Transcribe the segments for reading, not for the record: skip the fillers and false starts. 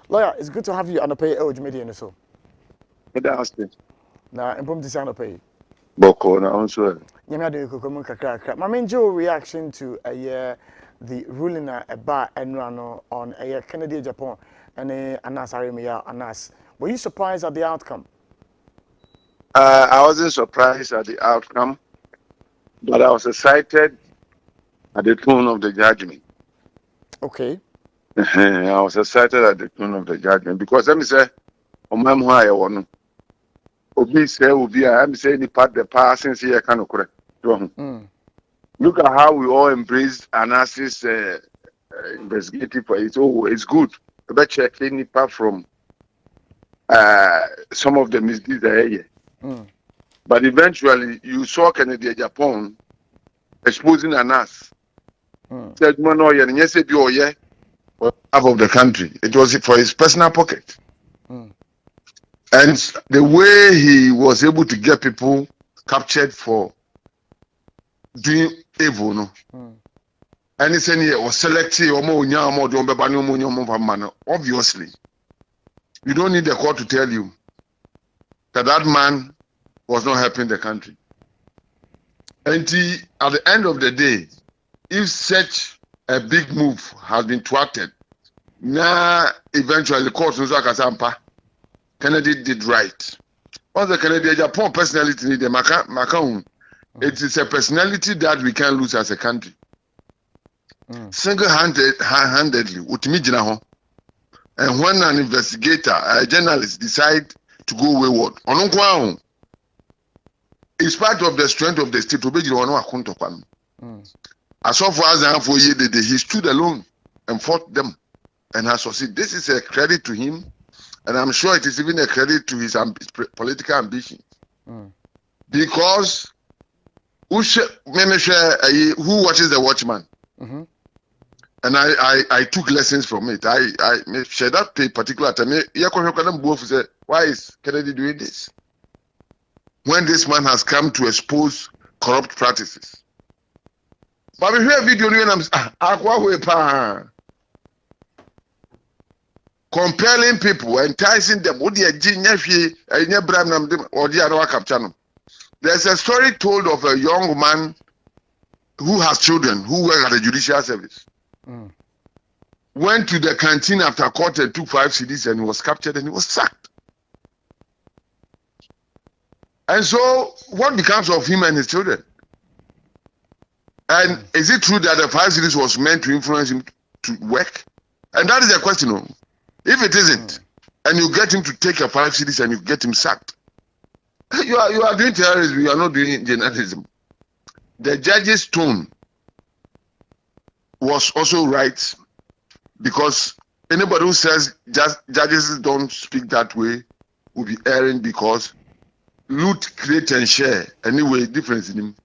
Lawyer, it's good to have you on the pay Ojimedi so. That's it. Now, I'm to sound pay. Boko na also. Yamia de Kukumun Kakra. My main Joe reaction to a year the ruling about Enrano on a year Kennedy Japan and Anas Arimia Anas. Were you surprised at the outcome? I wasn't surprised at the outcome, but I was excited at the tone of the judgment. Okay. I was excited at the tone of the judgment because let me say, Omam Haya one. Obi say Obi, I'm saying the part the past since here can correct. Look at how we all embraced Anas's investigative for it. Oh, it's good. But checking apart from some of the misdeeds here. But eventually, you saw Kennedy Japan exposing Anas. Said, no, yes, half of the country. It was for his personal pocket. And the way he was able to get people captured for doing evil, no. And he said, was selecting obviously. You don't need the court to tell you that that man was not helping the country. And at the end of the day, if such a big move has been thwarted, now eventually the court knows Kennedy did right. Once the Kennedy Japan personality, it is a personality that we can't lose as a country. Single-handedly, and when an investigator, a journalist decide to go wayward, it's part of the strength of the state. As far as he stood alone and fought them and has succeeded. This is a credit to him, and I'm sure it is even a credit to his political ambition. Because who watches The Watchman? And I took lessons from it. I shared that particular time. Why is Kennedy doing this? When this man has come to expose corrupt practices. But we hear a video compelling people, enticing them. There's a story told of a young man who has children who work at the judicial service. Went to the canteen after court and took 5 CDs and he was captured and he was sacked. And so, what becomes of him and his children? And is it true that the 5 CDs was meant to influence him to work? And that is the question. If it isn't, and you get him to take your 5 CDs and you get him sacked, you are doing terrorism, you are not doing journalism. The judge's tone was also right, because anybody who says judges don't speak that way will be erring, because loot, create and share, anyway, difference in him.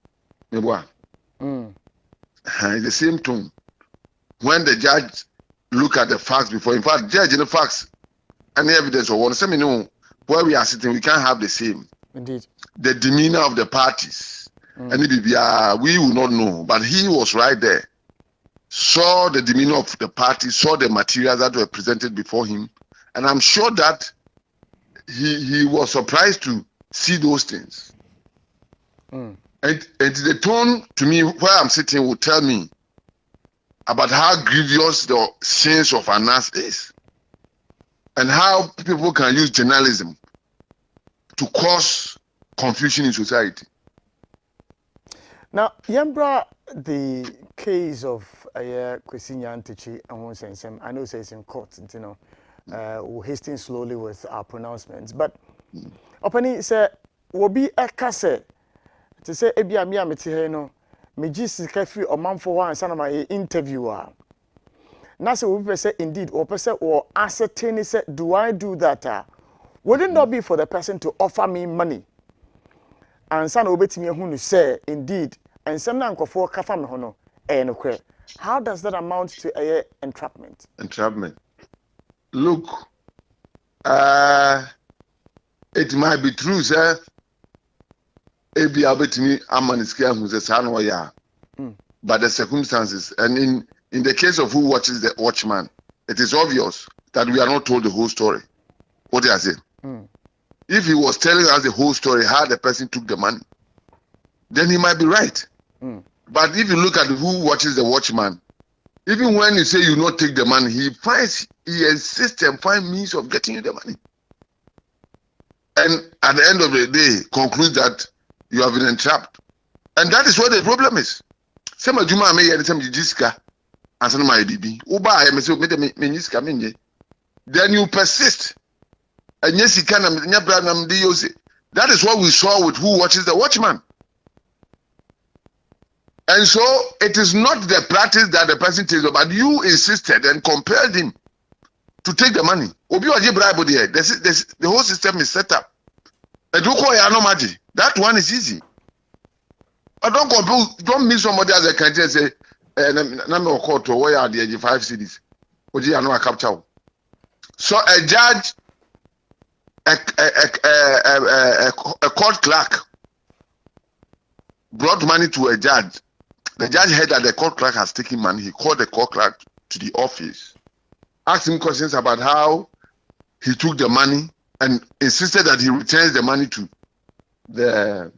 It's the same tone. When the judge look at the facts before, in fact, judge in the facts and the evidence of one, where we are sitting, we can't have the same. Indeed. The demeanor of the parties. And we will not know, but he was right there. Saw the demeanor of the party, saw the materials that were presented before him, and I'm sure that he was surprised to see those things. And the tone to me where I'm sitting will tell me about how grievous the sins of Anas is, and how people can use journalism to cause confusion in society. Now, Yambra, the case of Kusi Nyantichi and Wonsensem, I know it's in court, we're hasting slowly with our pronouncements. But Opani said, will be a case to say, Ebia Mia Metiheno, Megis Cafe or Manfo and Sanama interviewer. Nasa will say, indeed, or person or ascertain, say, do I do that? Would it not be for the person to offer me money? And San Obetimi who say, indeed, and some for Kafam Hono, and how does that amount to a entrapment? Entrapment. Look, it might be true, sir. Ebi Abetimi Amaniska who's a son or ya. But the circumstances, and in the case of who watches The Watchman, it is obvious that we are not told the whole story. What do I say? If he was telling us the whole story, how the person took the money, then he might be right. But if you look at who watches the watchman, even when you say you not take the money, he insists and find means of getting you the money. And at the end of the day, conclude that you have been entrapped. And that is what the problem is. Some of you may hear some jiska and some my baby. Then you persist. And yes, you can. That is what we saw with who watches the watchman. And so it is not the practice that the person takes, but you insisted and compelled him to take the money. The whole system is set up. That one is easy. But don't meet somebody as a country and say, "Number of court to where are the 5 cities?" So a judge, a court clerk brought money to a judge. The judge heard that the court clerk has taken money. He called the court clerk to the office, asked him questions about how he took the money, and insisted that he returns the money to the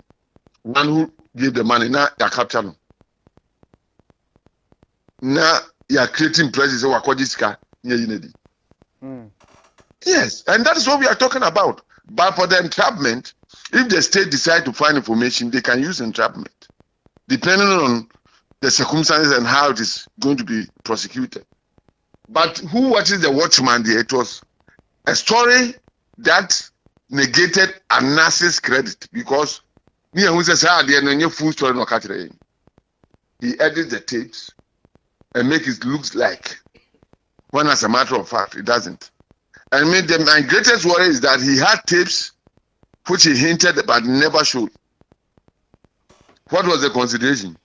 one who gave the money. Now you are captured. Now you are creating pressure. Yes, and that is what we are talking about. But for the entrapment, if the state decide to find information, they can use entrapment, depending on the circumstances and how it is going to be prosecuted. But who watches the watchman there? It was a story that negated Anas's credit, because me and who says full story no catch. He edits the tapes and make it look like, when as a matter of fact it doesn't. And my greatest worry is that he had tapes which he hinted but never showed. What was the consideration?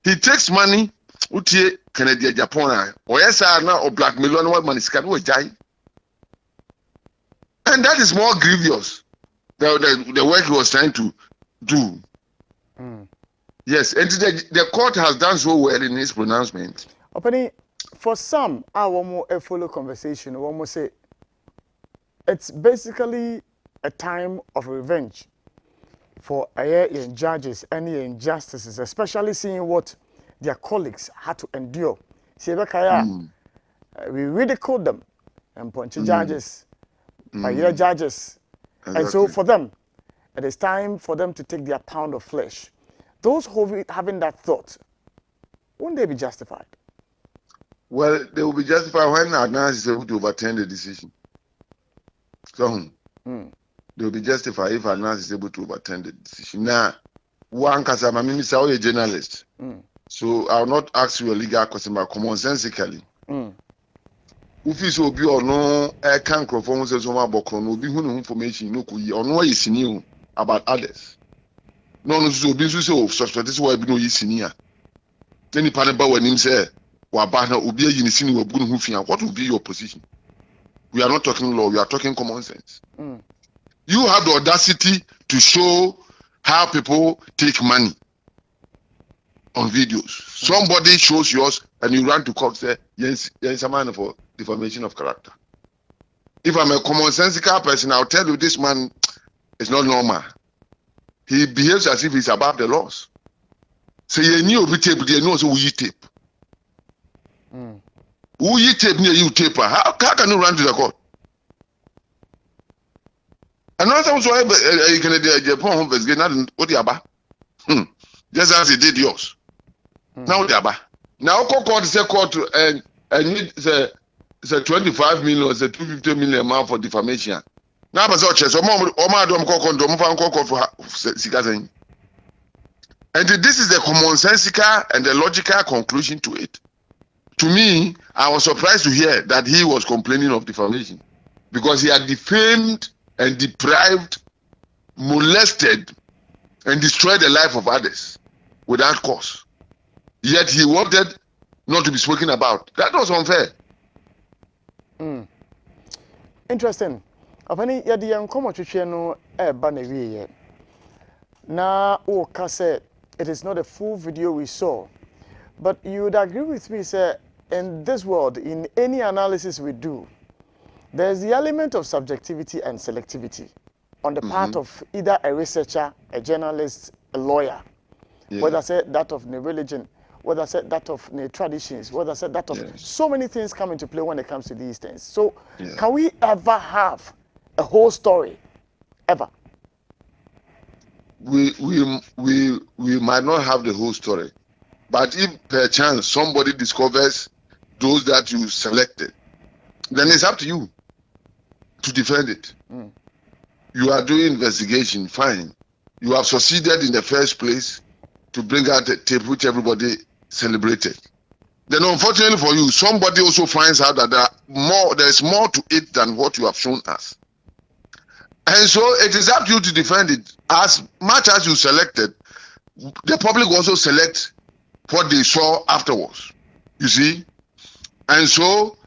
He takes money, Canada, Japan, or yes, or black million money scan. And that is more grievous. The work he was trying to do. Yes, and the court has done so well in his pronouncement. For some, I want more follow conversation. I want to say it's basically a time of revenge for judges and injustices, especially seeing what their colleagues had to endure. We ridiculed them and punch judges, judges. Exactly. And so for them, it is time for them to take their pound of flesh. Those who having that thought, won't they be justified? Well, they will be justified when Adnan is able to overturn the decision. So, they will be justified if Adnan is able to overturn the decision. Now, one Kasama is a journalist. So, I will not ask you a legal question, but commonsensically. If you will be or no, I can't confirm will be information or no is new about others. No, so be so suspect this why be no senior. Then the panel when him say, Wabana will be a unisini or good hoofing. What will be your position? We are not talking law, we are talking common sense. You have the audacity to show how people take money on videos. Somebody shows yours and you run to court say, yes, a man for defamation of character. If I'm a commonsensical person, I'll tell you this man is not normal. He behaves as if he's above the laws. So you knew tape, you know, so we tape. Who you tape near you taper? How can you run to the court? Another was why you can Japan home get nothing. What the abba? Just as he did yours. Now the abba. Now court is a court and it's a 25 million, it's a 250 million amount for defamation. Now, but so chess, and this is the commonsensical and the logical conclusion to it. To me, I was surprised to hear that he was complaining of defamation because he had defamed and deprived, molested, and destroyed the life of others without cause. Yet he wanted not to be spoken about. That was unfair. Interesting. Apani yadi yankomo chiche no eba na wiye. Na o kase it is not a full video we saw, But you would agree with me, sir, in this world, in any analysis we do, there's the element of subjectivity and selectivity on the part of either a researcher, a journalist, a lawyer, whether said that of the religion, whether said that of the traditions, whether said that of so many things come into play when it comes to these things. So can we ever have a whole story? Ever? We might not have the whole story. But if perchance somebody discovers those that you selected, then it's up to you to defend it. You are doing investigation, fine. You have succeeded in the first place to bring out a tape which everybody celebrated. Then unfortunately for you, somebody also finds out that there's more to it than what you have shown us. And so it is up to you to defend it. As much as you selected, the public also select what they saw afterwards. You see? And so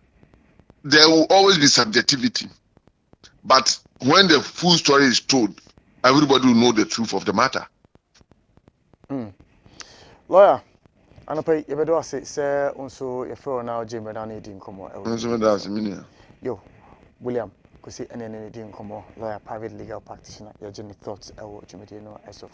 there will always be subjectivity. But when the full story is told, everybody will know the truth of the matter. Lawyer, I know you better say also if you're now Jim and I need in common. Yo, William, Kusi and any in common lawyer, private legal practitioner, your journey thoughts, I watch you as of